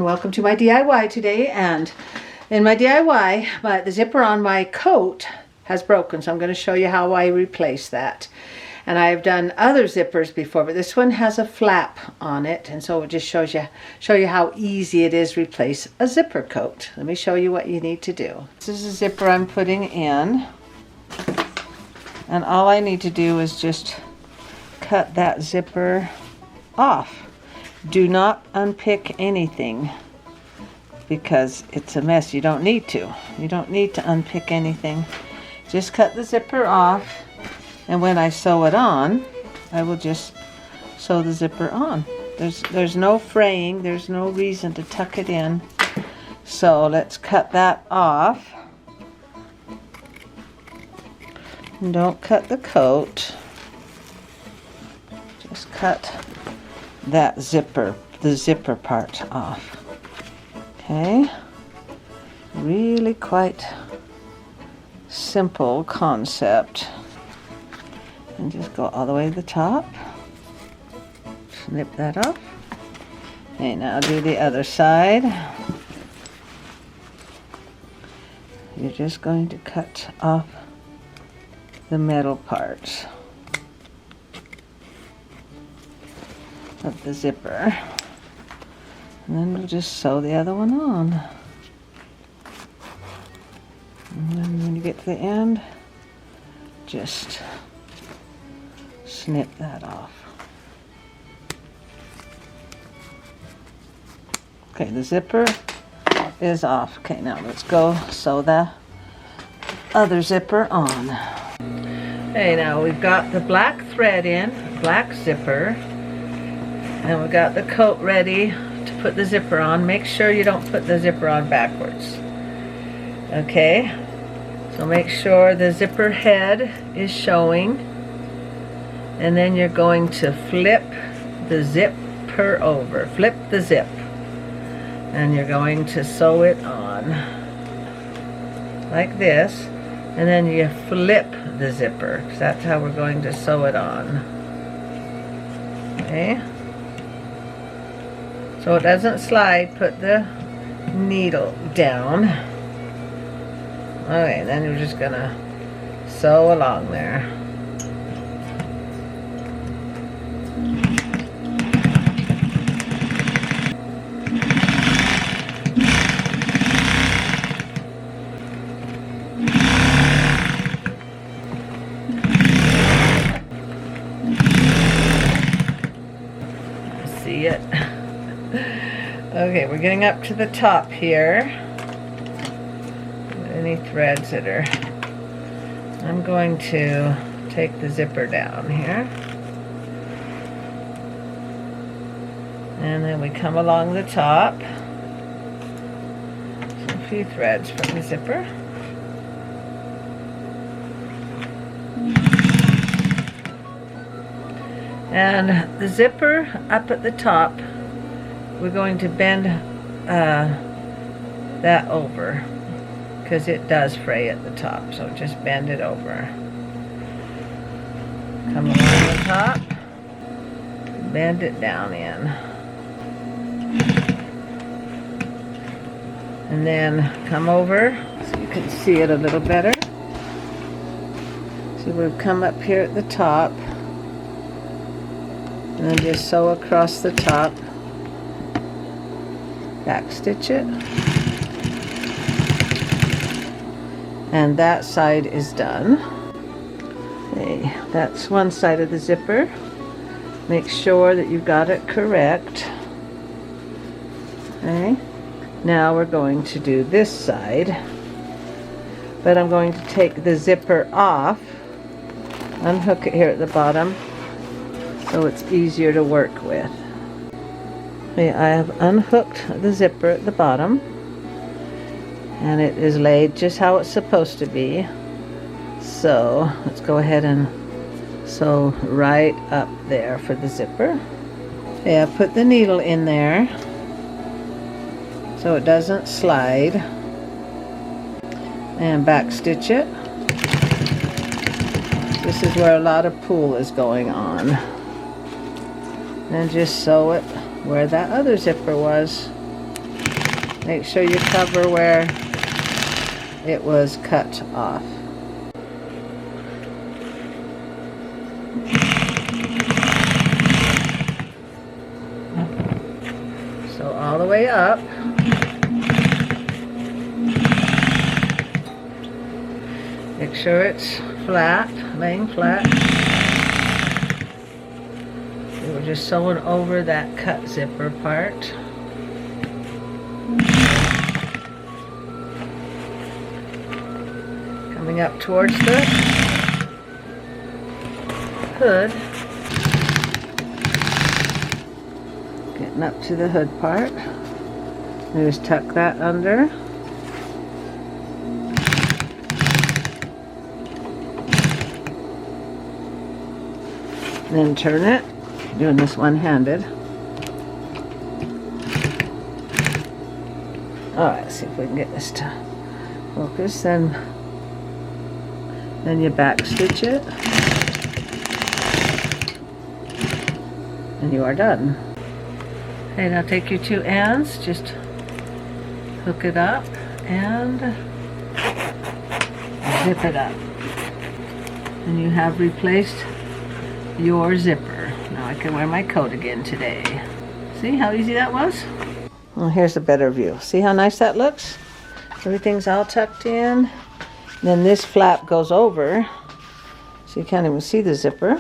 welcome to my DIY today. And in my DIY, the zipper on my coat has broken, so I'm going to show you how I replace that. And I've done other zippers before, but this one has a flap on it, and so it just show you how easy it is to replace a zipper coat. Let me show you what you need to do. This is a zipper I'm putting in, and all I need to do is just cut that zipper off. Do not unpick anything because it's a mess. You don't need to. You don't need to unpick anything. Just cut the zipper off, and when I sew it on, I will just sew the zipper on. There's no fraying. There's no reason to tuck it in. So let's cut that off. And don't cut the coat. Just cut that zipper, the zipper part off. Okay, really quite simple concept. And just go all the way to the top. Snip that off. Okay, now do the other side. You're just going to cut off the metal parts of the zipper, and then we'll just sew the other one on. And then when you get to the end, just snip that off. Okay, the zipper is off. Okay, now let's go sew the other zipper on. Okay, now we've got the black thread in, black zipper. And we got the coat ready to put the zipper on. Make sure you don't put the zipper on backwards. Okay, so make sure the zipper head is showing. And then you're going to flip the zipper over. Flip the zip. And you're going to sew it on. Like this. And then you flip the zipper. 'Cause that's how we're going to sew it on. Okay. So it doesn't slide, put the needle down. Okay, then you're just gonna sew along there. See it? Okay, we're getting up to the top here. Any threads that are... I'm going to take the zipper down here. And then we come along the top. So a few threads from the zipper. And the zipper up at the top, we're going to bend that over because it does fray at the top, so just bend it over. Come along the top, bend it down in, and then come over so you can see it a little better. So we've come up here at the top, and then just sew across the top. Back stitch it, and that side is done. Okay, that's one side of the zipper. Make sure that you've got it correct. Okay, now we're going to do this side, but I'm going to take the zipper off, unhook it here at the bottom so it's easier to work with. Okay, I have unhooked the zipper at the bottom, and it is laid just how it's supposed to be. So let's go ahead and sew right up there for the zipper. Okay, I put the needle in there so it doesn't slide, and back stitch it. This is where a lot of pull is going on. And just sew it where that other zipper was. Make sure you cover where it was cut off. So all the way up. Make sure it's flat, laying flat. We were just sewing over that cut zipper part. Coming up towards the hood. Getting up to the hood part. And just tuck that under. Then turn it, doing this one-handed. Alright, let's see if we can get this to focus. Then you back stitch it. And you are done. Okay, now take your two ends, just hook it up and zip it up. And you have replaced your zipper. Now I can wear my coat again today. See how easy that was? Well, here's a better view. See how nice that looks? Everything's all tucked in. Then this flap goes over, so you can't even see the zipper.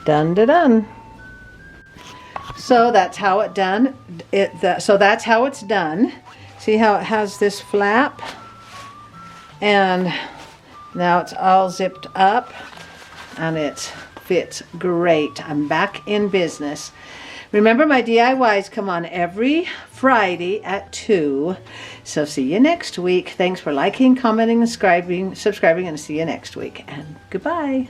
Done da done. So that's how it done. So that's how it's done. See how it has this flap? And now it's all zipped up, and it fits great. I'm back in business. Remember, my DIYs come on every Friday at 2. So see you next week. Thanks for liking, commenting, subscribing, and see you next week. And goodbye.